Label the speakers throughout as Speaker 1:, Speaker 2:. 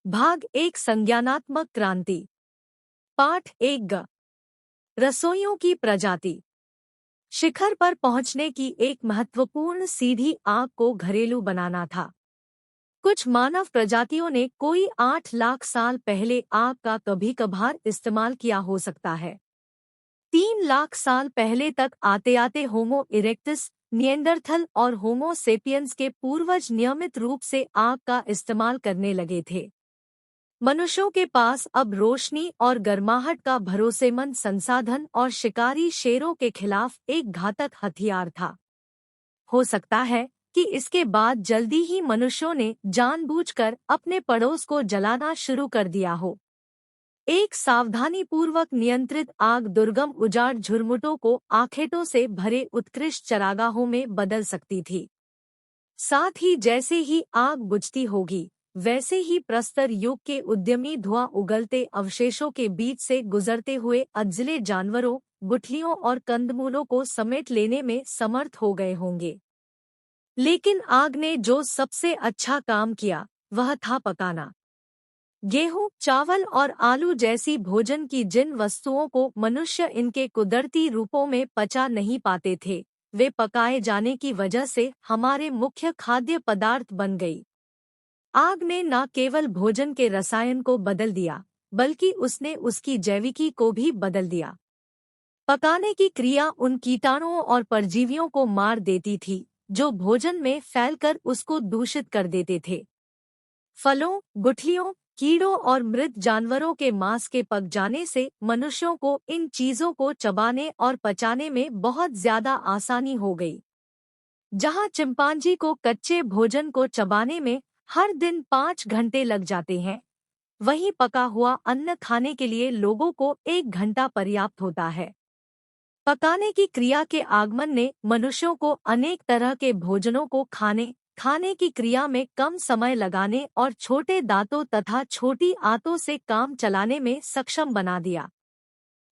Speaker 1: भाग 1 संज्ञानात्मक क्रांति। पाठ 1 ग रसोइयों की प्रजाति। शिखर पर पहुंचने की एक महत्वपूर्ण सीढ़ी आग को घरेलू बनाना था। कुछ मानव प्रजातियों ने कोई 8 लाख साल पहले आग का कभी कभार इस्तेमाल किया हो सकता है। 3 लाख साल पहले तक आते आते होमो इरेक्टस, निएंडरथल और होमो सेपियंस के पूर्वज नियमित रूप से आग का इस्तेमाल करने लगे थे। मनुष्यों के पास अब रोशनी और गर्माहट का भरोसेमंद संसाधन और शिकारी शेरों के खिलाफ एक घातक हथियार था। हो सकता है कि इसके बाद जल्दी ही मनुष्यों ने जानबूझकर अपने पड़ोस को जलाना शुरू कर दिया हो। एक सावधानीपूर्वक नियंत्रित आग दुर्गम उजाड़ झुरमुटों को आखेटों से भरे उत्कृष्ट चरागाहों में बदल सकती थी। साथ ही जैसे ही आग बुझती होगी, वैसे ही प्रस्तर युग के उद्यमी धुआं उगलते अवशेषों के बीच से गुजरते हुए अजले जानवरों, गुठलियों और कंदमूलों को समेट लेने में समर्थ हो गए होंगे। लेकिन आग ने जो सबसे अच्छा काम किया, वह था पकाना। गेहूं, चावल और आलू जैसी भोजन की जिन वस्तुओं को मनुष्य इनके कुदरती रूपों में पचा नहीं पाते थे, वे पकाए जाने की वजह से हमारे मुख्य खाद्य पदार्थ बन गई। आग ने न केवल भोजन के रसायन को बदल दिया, बल्कि उसने उसकी जैविकी को भी बदल दिया। पकाने की क्रिया उन कीटाणुओं और परजीवियों को मार देती थी, जो भोजन में फैलकर उसको दूषित कर देते थे। फलों, गुठलियों, कीड़ों और मृत जानवरों के मांस के पक जाने से मनुष्यों को इन चीजों को चबाने और पचाने में बहुत ज्यादा आसानी हो गई। जहां चिंपांजी को कच्चे भोजन को चबाने में हर दिन 5 घंटे लग जाते हैं, वहीं पका हुआ अन्न खाने के लिए लोगों को 1 घंटा पर्याप्त होता है। पकाने की क्रिया के आगमन ने मनुष्यों को अनेक तरह के भोजनों को खाने की क्रिया में कम समय लगाने और छोटे दांतों तथा छोटी आंतों से काम चलाने में सक्षम बना दिया।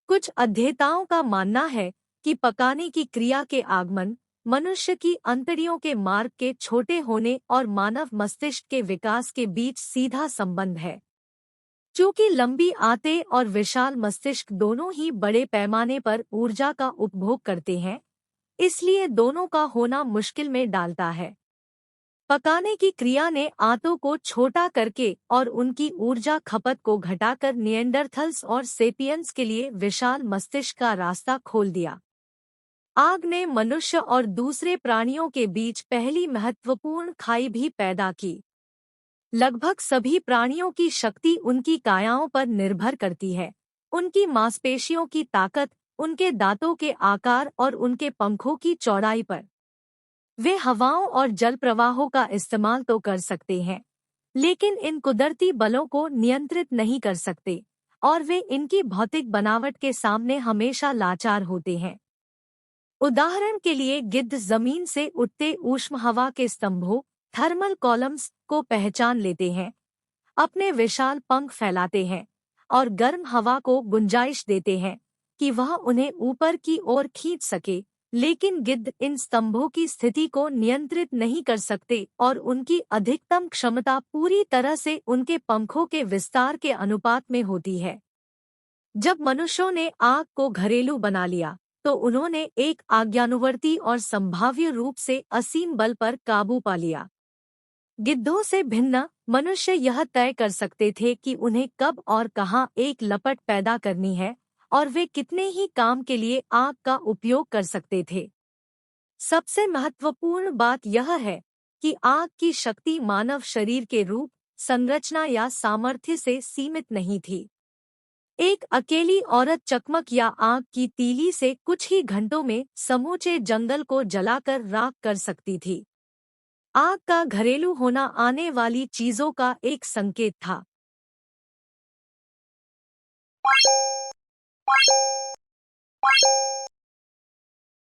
Speaker 1: कुछ अध्येताओं का मानना है कि पकाने की क्रिया के आगमन मनुष्य की अंतड़ियों के मार्ग के छोटे होने और मानव मस्तिष्क के विकास के बीच सीधा संबंध है। चूंकि लंबी आंतें और विशाल मस्तिष्क दोनों ही बड़े पैमाने पर ऊर्जा का उपभोग करते हैं, इसलिए दोनों का होना मुश्किल में डालता है। पकाने की क्रिया ने आंतों को छोटा करके और उनकी ऊर्जा खपत को घटाकर निएंडरथल्स और सेपियंस के लिए विशाल मस्तिष्क का रास्ता खोल दिया। आग ने मनुष्य और दूसरे प्राणियों के बीच पहली महत्वपूर्ण खाई भी पैदा की। लगभग सभी प्राणियों की शक्ति उनकी कायाओं पर निर्भर करती है, उनकी मांसपेशियों की ताकत, उनके दांतों के आकार और उनके पंखों की चौड़ाई पर। वे हवाओं और जल प्रवाहों का इस्तेमाल तो कर सकते हैं, लेकिन इन कुदरती बलों को नियंत्रित नहीं कर सकते, और वे इनकी भौतिक बनावट के सामने हमेशा लाचार होते हैं। उदाहरण के लिए गिद्ध जमीन से उठते ऊष्म हवा के स्तंभों, थर्मल कॉलम्स को पहचान लेते हैं, अपने विशाल पंख फैलाते हैं और गर्म हवा को गुंजाइश देते हैं कि वह उन्हें ऊपर की ओर खींच सके। लेकिन गिद्ध इन स्तंभों की स्थिति को नियंत्रित नहीं कर सकते और उनकी अधिकतम क्षमता पूरी तरह से उनके पंखों के विस्तार के अनुपात में होती है। जब मनुष्यों ने आग को घरेलू बना लिया, तो उन्होंने एक आज्ञानुवर्ती और संभाव्य रूप से असीम बल पर काबू पा लिया। गिद्धों से भिन्न, मनुष्य यह तय कर सकते थे कि उन्हें कब और कहां एक लपट पैदा करनी है, और वे कितने ही काम के लिए आग का उपयोग कर सकते थे। सबसे महत्वपूर्ण बात यह है कि आग की शक्ति मानव शरीर के रूप, संरचना या सामर्थ्य से सीमित नहीं थी। एक अकेली औरत चकमक या आग की तीली से कुछ ही घंटों में समूचे जंगल को जलाकर राख कर सकती थी। आग का घरेलू होना आने वाली चीजों का एक संकेत था।